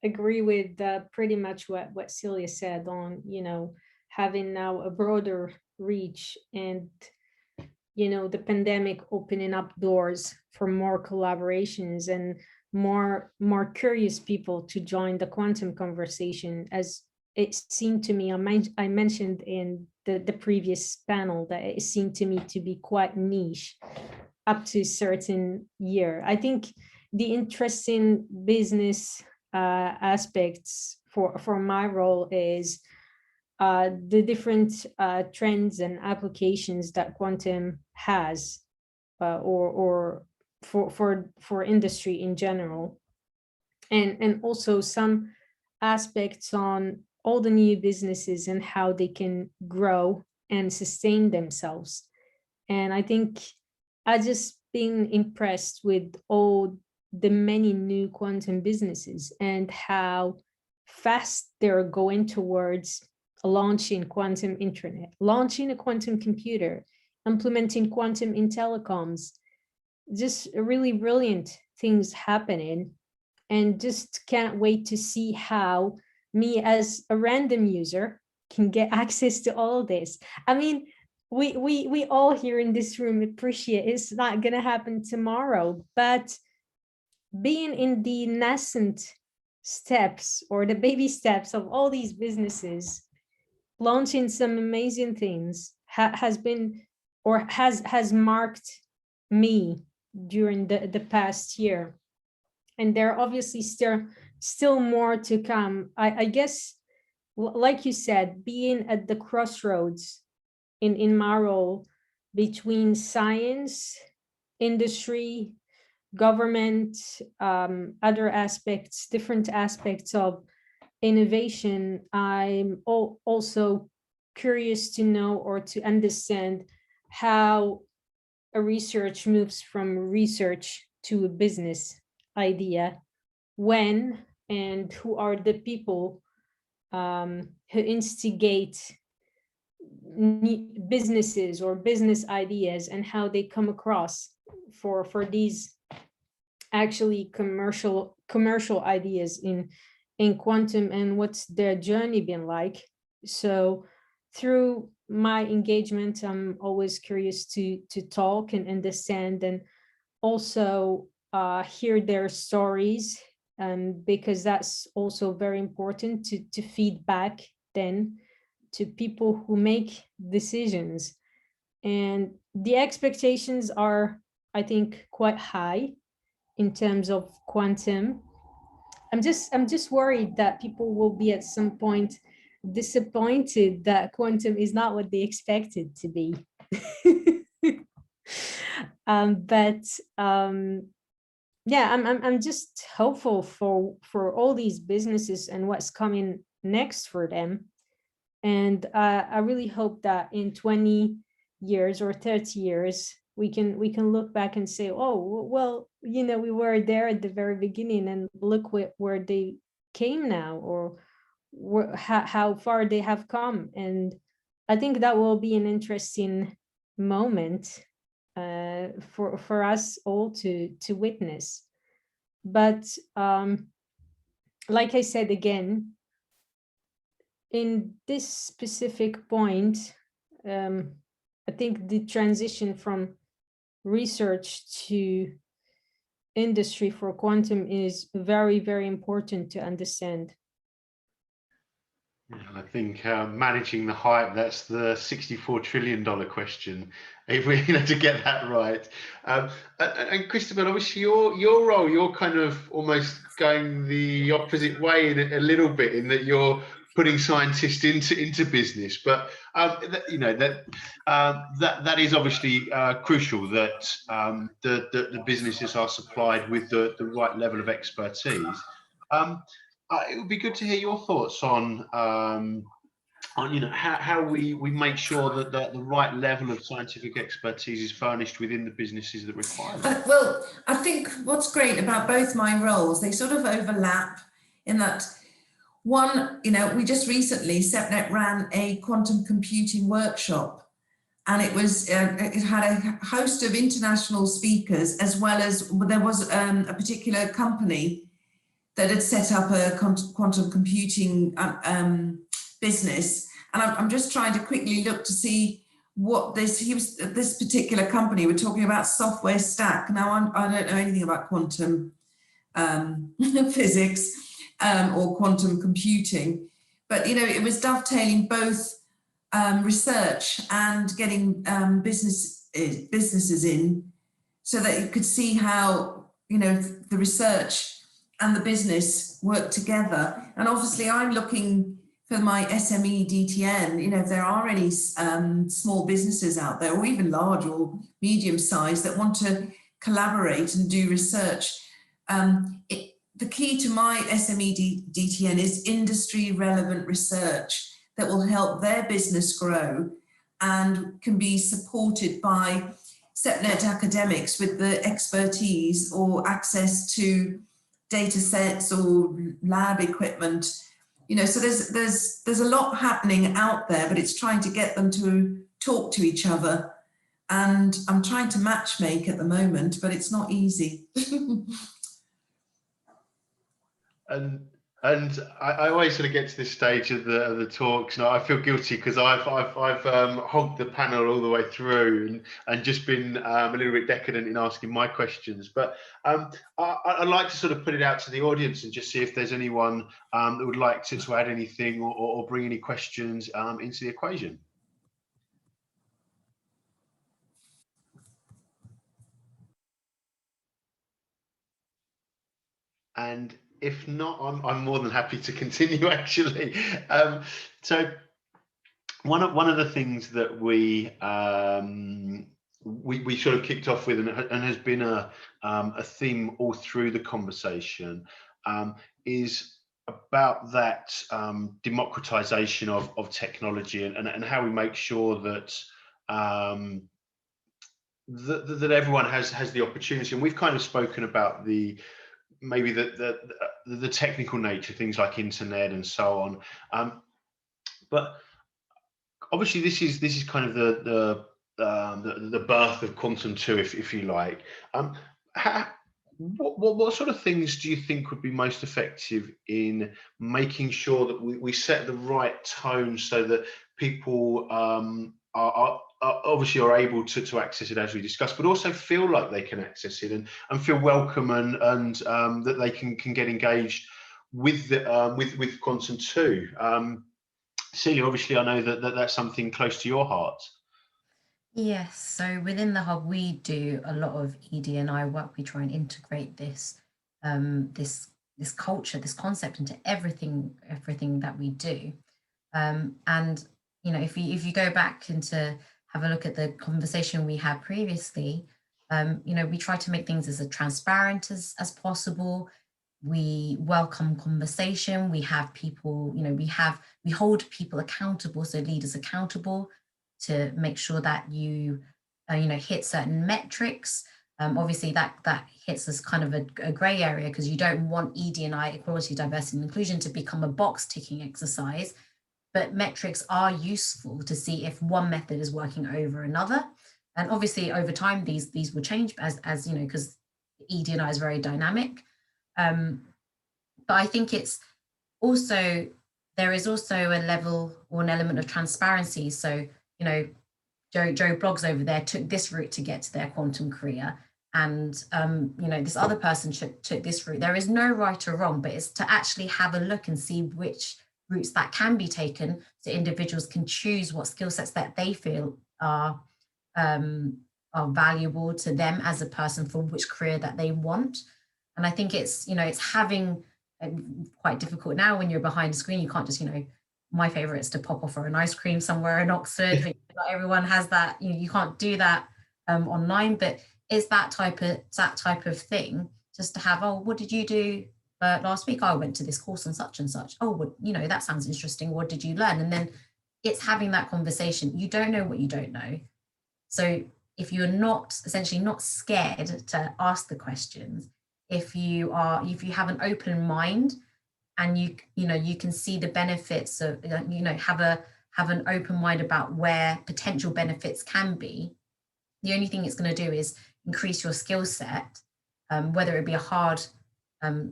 agree with pretty much what Celia said on, you know, having now a broader reach, and, you know, the pandemic opening up doors for more collaborations and more curious people to join the quantum conversation. As it seemed to me, I mentioned in the previous panel that it seemed to me to be quite niche up to a certain year. I think the interesting business aspects for my role is the different trends and applications that quantum has, or for industry in general, and also some aspects on all the new businesses and how they can grow and sustain themselves. And I think I just been impressed with all the many new quantum businesses and how fast they're going towards launching quantum internet, launching a quantum computer, implementing quantum in telecoms. Just really brilliant things happening, and just can't wait to see how me as a random user can get access to all this. I mean, we all here in this room appreciate it's not going to happen tomorrow, but being in the nascent steps or the baby steps of all these businesses launching some amazing things has been, or has marked me during the past year. And there are obviously still more to come. I guess, like you said, being at the crossroads in my role between science, industry, government, other aspects, different aspects of innovation, I'm also curious to know or to understand how a research moves from research to a business idea, when and who are the people who instigate businesses or business ideas, and how they come across for these actually commercial ideas in quantum, and what's their journey been like. So through my engagement, I'm always curious to talk and understand, and also hear their stories, because that's also very important to feed back then to people who make decisions. And the expectations are, I think, quite high in terms of quantum. I'm just worried that people will be at some point disappointed that quantum is not what they expected to be. Yeah, I'm just hopeful for all these businesses and what's coming next for them. And I really hope that in 20 years or 30 years, we can look back and say, oh, well, you know, we were there at the very beginning, and look where they came now, or how far they have come. And I think that will be an interesting moment for us all to witness. But like I said again, in this specific point, I think the transition from research to industry for quantum is very, very important to understand. Yeah, I think managing the hype, that's the $64 trillion question, if we, you know, to get that right. And Cristobel, obviously your role, you're kind of almost going the opposite way in a little bit, in that you're putting scientists into business, but that is obviously crucial, that the businesses are supplied with the right level of expertise. It would be good to hear your thoughts on how we make sure that the right level of scientific expertise is furnished within the businesses that require it. Well, I think what's great about both my roles, they sort of overlap in that one, we just recently, SEPNet ran a quantum computing workshop, and it had a host of international speakers, as well as there was a particular company that had set up a quantum computing business. And I'm just trying to quickly look to see what this particular company, we're talking about software stack. Now, I don't know anything about quantum physics or quantum computing, but it was dovetailing both research and getting businesses in, so that you could see how the research and the business work together. And obviously, I'm looking for my SME DTN. If there are any small businesses out there, or even large or medium sized, that want to collaborate and do research. The key to my SME DTN is industry relevant research that will help their business grow and can be supported by SEPNet academics with the expertise or access to data sets or lab equipment. So there's a lot happening out there, but it's trying to get them to talk to each other. And I'm trying to matchmake at the moment, but it's not easy. And I always sort of get to this stage of the talks, and I feel guilty because I've hogged the panel all the way through and just been a little bit decadent in asking my questions. But I'd like to sort of put it out to the audience and just see if there's anyone that would like to add anything or bring any questions into the equation. And if not, I'm more than happy to continue, actually. So one of the things that we sort of kicked off with and has been a theme all through the conversation is about that democratization of technology and how we make sure that that everyone has the opportunity. And we've kind of spoken about maybe the technical nature, things like internet and so on, but obviously this is kind of the birth of quantum 2, if you like. What sort of things do you think would be most effective in making sure that we set the right tone so that people are obviously are able to access it, as we discussed, but also feel like they can access it and feel welcome and that they can get engaged with quantum 2. Celia, obviously I know that's something close to your heart. Yes, so within the hub we do a lot of ED&I work. We try and integrate this this culture, this concept into everything that we do. And if you go back into have a look at the conversation we had previously, we try to make things as transparent as possible. We welcome conversation. We have people, we hold people accountable, so leaders accountable to make sure that you, hit certain metrics. Obviously that hits us kind of a gray area because you don't want ED&I, equality, diversity and inclusion, to become a box ticking exercise. But metrics are useful to see if one method is working over another. And obviously over time, these will change as because ED&I is very dynamic. But I think it's also, there is also a level or an element of transparency. So, Joe Bloggs over there took this route to get to their quantum career. And, this other person took this route. There is no right or wrong, but it's to actually have a look and see which routes that can be taken so individuals can choose what skill sets that they feel are valuable to them as a person for which career that they want. And I think it's, it's having quite difficult now when you're behind a screen. You can't just, my favorite is to pop off for an ice cream somewhere in Oxford. Not everyone has that. You can't do that online, but it's that type of thing. Just to have, oh, what did you do last week? I went to this course and such and such. Oh, well, that sounds interesting. What did you learn? And then it's having that conversation. You don't know what you don't know. So if you're essentially not scared to ask the questions, if you have an open mind, and you can see the benefits of, have an open mind about where potential benefits can be, the only thing it's going to do is increase your skill set, whether it be a hard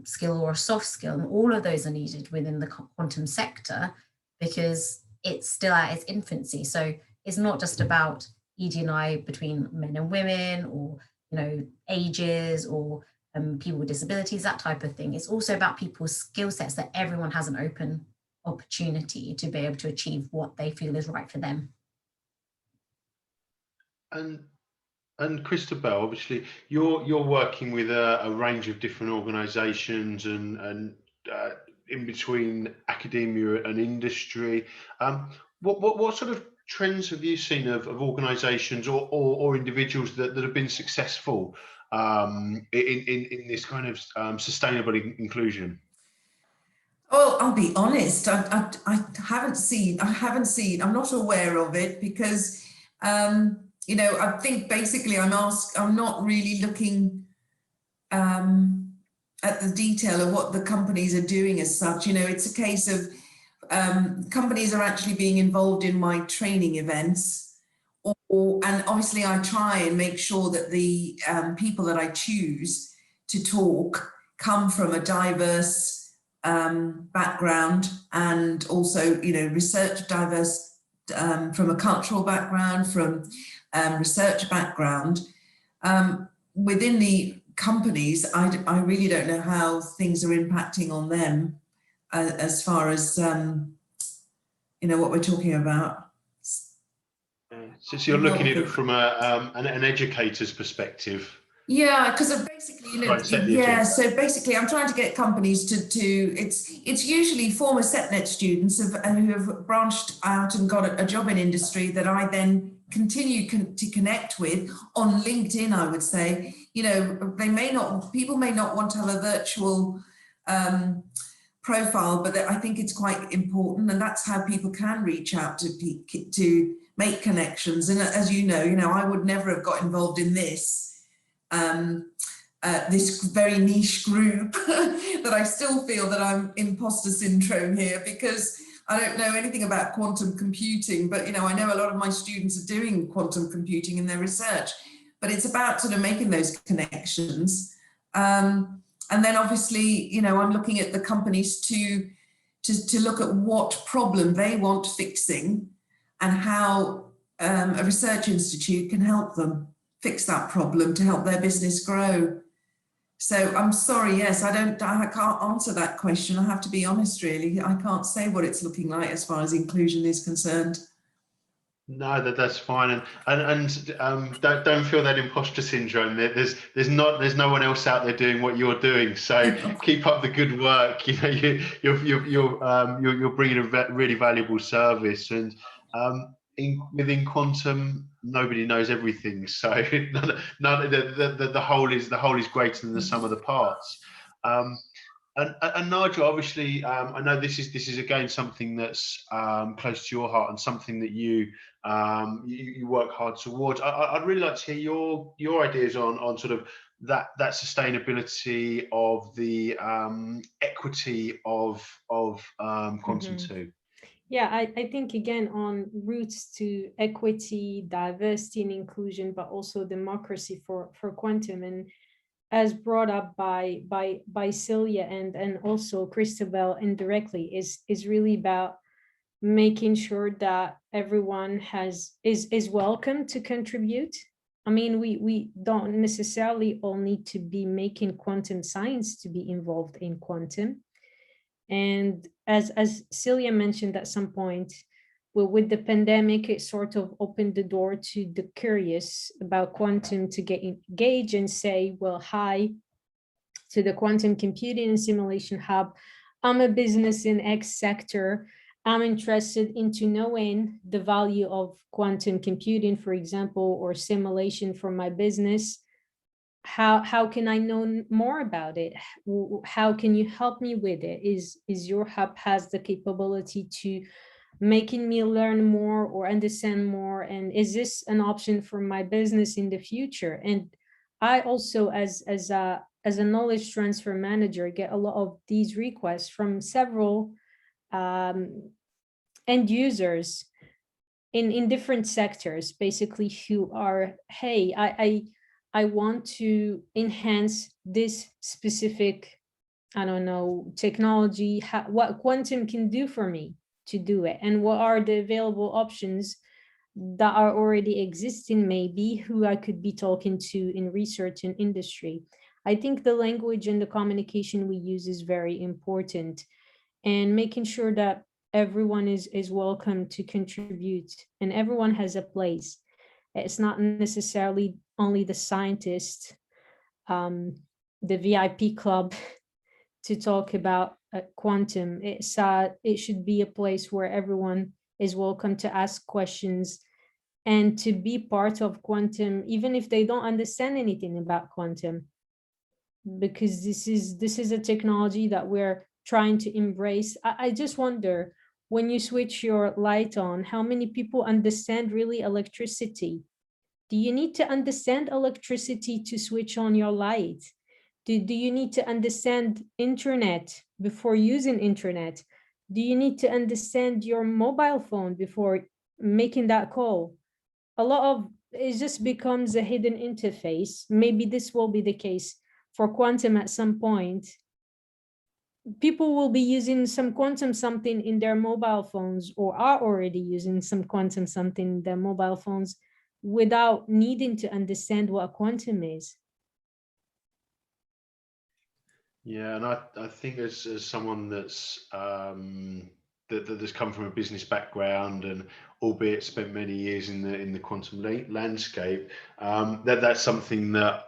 skill or a soft skill. And all of those are needed within the quantum sector, because it's still at its infancy. So it's not just about ED&I between men and women, or ages, or people with disabilities, that type of thing. It's also about people's skill sets, that everyone has an open opportunity to be able to achieve what they feel is right for them. And Cristobel, obviously, you're working with a range of different organisations and in between academia and industry. What sort of trends have you seen of organisations or individuals that have been successful in this kind of sustainable inclusion? Well, I'll be honest, I haven't seen, I'm not aware of it, because I think basically I'm not really looking at the detail of what the companies are doing as such. It's a case of companies are actually being involved in my training events, and obviously I try and make sure that the people that I choose to talk come from a diverse background, and also research diverse, from a cultural background, from research background. Within the companies, I really don't know how things are impacting on them as far as what we're talking about. So you're looking at it from an educator's perspective. Yeah, because basically, so basically I'm trying to get companies to it's usually former SETNet students who have branched out and got a job in industry that I then continue to connect with on LinkedIn, I would say. People may not want to have a virtual profile, but I think it's quite important, and that's how people can reach out to make connections. And as you know, I would never have got involved in this this very niche group that I still feel that I'm imposter syndrome here, because I don't know anything about quantum computing, but I know a lot of my students are doing quantum computing in their research, but it's about sort of making those connections. And then obviously, I'm looking at the companies to look at what problem they want fixing, and how a research institute can help them fix that problem to help their business grow. So I'm sorry, yes, I can't answer that question. I have to be honest, really. I can't say what it's looking like as far as inclusion is concerned. No, that's fine, and don't feel that imposter syndrome. There's no one else out there doing what you're doing. So keep up the good work. You're bringing a really valuable service, and within quantum, nobody knows everything. So the whole is greater than the sum of the parts. And Najwa, obviously, I know this is again something that's close to your heart, and something that you work hard towards. I'd really like to hear your ideas on sort of that sustainability of the equity of quantum 2. Yeah, I think again on routes to equity, diversity, and inclusion, but also democracy for quantum, and as brought up by Celia and also Cristobel indirectly, is really about making sure that everyone is welcome to contribute. I mean, we don't necessarily all need to be making quantum science to be involved in quantum. And as Celia mentioned at some point, well, with the pandemic, it sort of opened the door to the curious about quantum to get engaged and say, well, hi to the Quantum Computing and Simulation Hub. I'm a business in X sector. I'm interested into knowing the value of quantum computing, for example, or simulation for my business. How can I know more about it? How can you help me with it? Is your hub has the capability to making me learn more or understand more? And is this an option for my business in the future? And I also, as a knowledge transfer manager, get a lot of these requests from several end users in different sectors, basically, who are, hey, I want to enhance this specific, I don't know, technology, what quantum can do for me to do it, and what are the available options that are already existing, maybe, who I could be talking to in research and industry. I think the language and the communication we use is very important, and making sure that everyone is welcome to contribute and everyone has a place. It's not necessarily only the scientists, the VIP club to talk about quantum. It should be a place where everyone is welcome to ask questions and to be part of quantum, even if they don't understand anything about quantum, because this is a technology that we're trying to embrace. I just wonder, when you switch your light on, how many people understand really electricity? Do you need to understand electricity to switch on your light? Do you need to understand internet before using internet? Do you need to understand your mobile phone before making that call? A lot of it just becomes a hidden interface. Maybe this will be the case for quantum at some point. People will be using some quantum something in their mobile phones, or are already using some quantum something in their mobile phones, without needing to understand what quantum is. Yeah, and I think as someone that's that's come from a business background, and albeit spent many years in the quantum landscape, that's something that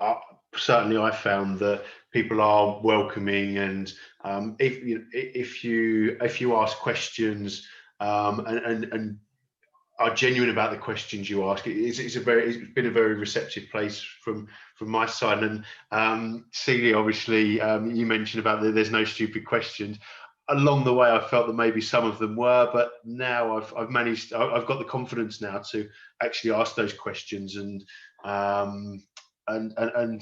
certainly I found that people are welcoming, and if you ask questions and are genuine about the questions you ask, it's been a very receptive place from my side. And Celia, obviously, you mentioned about there's no stupid questions. Along the way, I felt that maybe some of them were, but now I've got the confidence now to actually ask those questions and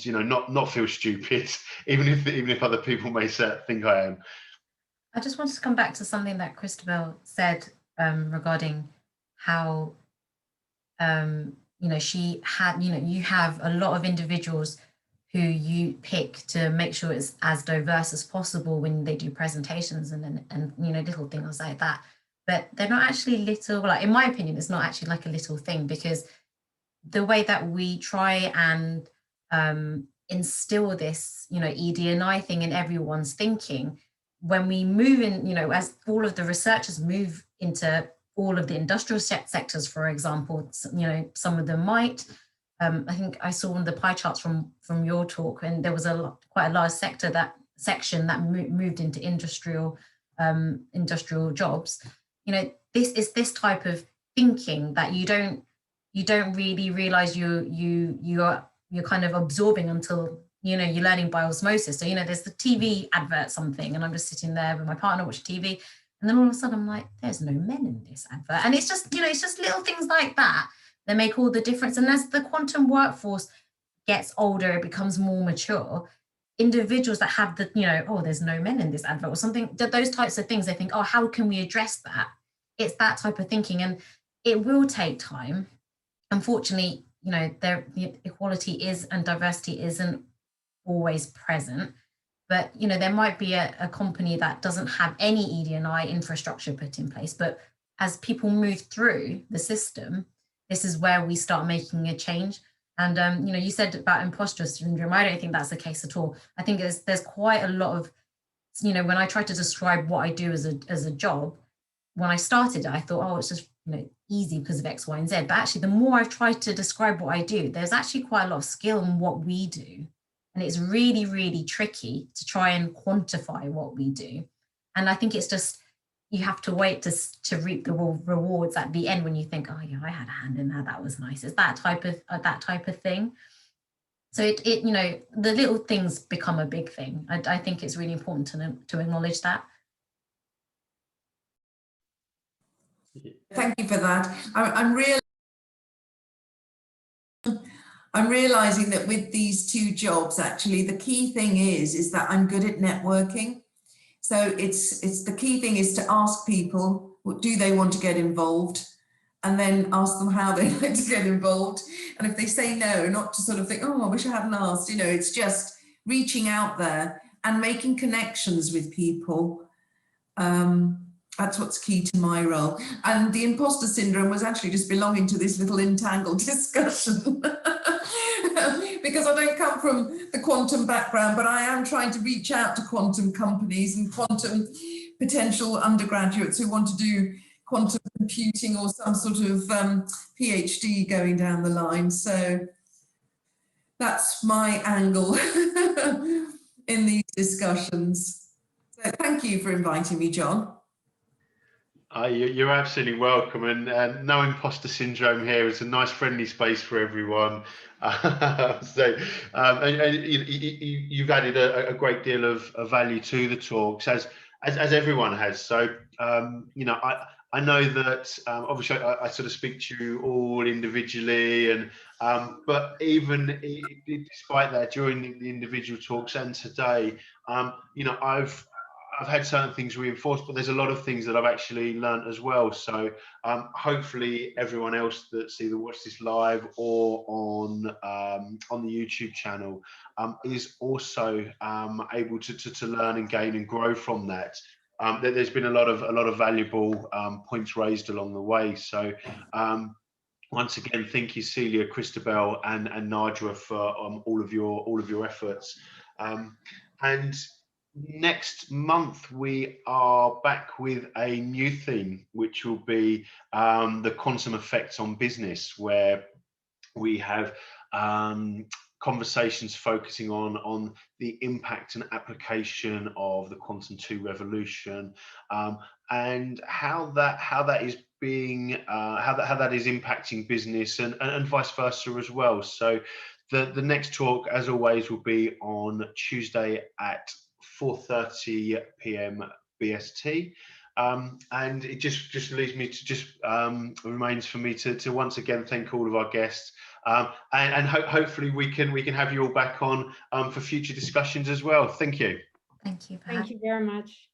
you know, not feel stupid, even if other people may think I am. I just wanted to come back to something that Cristobel said regarding how you know, she had, you know, you have a lot of individuals who you pick to make sure it's as diverse as possible when they do presentations and you know, little things like that. But they're not actually little, like, in my opinion, it's not actually like a little thing, because the way that we try and instill this, you know, ED&I thing in everyone's thinking, when we move in, you know, as all of the researchers move into all of the industrial sectors, for example, you know, some of them might. I think I saw one of the pie charts from your talk, and there was quite a large section that moved into industrial jobs. You know, this is this type of thinking that you don't really realize you're kind of absorbing until, you know, you're learning by osmosis. So, you know, there's the TV advert something, and I'm just sitting there with my partner watching TV. And then all of a sudden I'm like, there's no men in this advert. And it's just, you know, it's just little things like that that make all the difference. And as the quantum workforce gets older, it becomes more mature, individuals that have the, you know, oh, there's no men in this advert or something, those types of things, they think, oh, how can we address that? It's that type of thinking, and it will take time. Unfortunately, you know, the equality is and diversity isn't always present. But, you know, there might be a company that doesn't have any ED&I infrastructure put in place. But as people move through the system, this is where we start making a change. And, you know, you said about imposter syndrome. I don't think that's the case at all. I think there's quite a lot of, you know, when I try to describe what I do as a job, when I started, I thought, oh, it's just, you know, easy because of X, Y, and Z. But actually, the more I've tried to describe what I do, there's actually quite a lot of skill in what we do. And it's really, really tricky to try and quantify what we do. And I think it's just you have to wait to reap the rewards at the end when you think, oh yeah, I had a hand in that, that was nice. It's that type of thing. So it you know, the little things become a big thing. I think it's really important to acknowledge that. Thank you for that. I'm realizing that with these two jobs, actually, the key thing is that I'm good at networking. So it's the key thing is to ask people, do they want to get involved? And then ask them how they like to get involved. And if they say no, not to sort of think, oh, I wish I hadn't asked, you know, it's just reaching out there and making connections with people. That's what's key to my role. And the imposter syndrome was actually just belonging to this little entangled discussion. Because I don't come from the quantum background, but I am trying to reach out to quantum companies and quantum potential undergraduates who want to do quantum computing or some sort of PhD going down the line. So that's my angle in these discussions. So thank you for inviting me, John. You're absolutely welcome, and no imposter syndrome here. It's a nice, friendly space for everyone. You've added a great deal of value to the talks, as everyone has. So you know, I know that obviously I sort of speak to you all individually, and but even despite that, during the individual talks and today, you know, I've had certain things reinforced, but there's a lot of things that I've actually learned as well. So hopefully everyone else that's either watched this live or on the YouTube channel is also able to learn and gain and grow from that. There's been a lot of valuable points raised along the way. So once again, thank you, Celia, Cristobel, and Najwa for all of your efforts. And next month we are back with a new theme, which will be the quantum effects on business, where we have conversations focusing on the impact and application of the quantum 2 revolution, and how that is being how that is impacting business and vice versa as well. So the next talk, as always, will be on Tuesday at 4:30 p.m. BST. And it just leaves me to just remains for me to once again thank all of our guests, and hopefully we can have you all back on for future discussions as well. Thank you. Thank you. Thank you very much.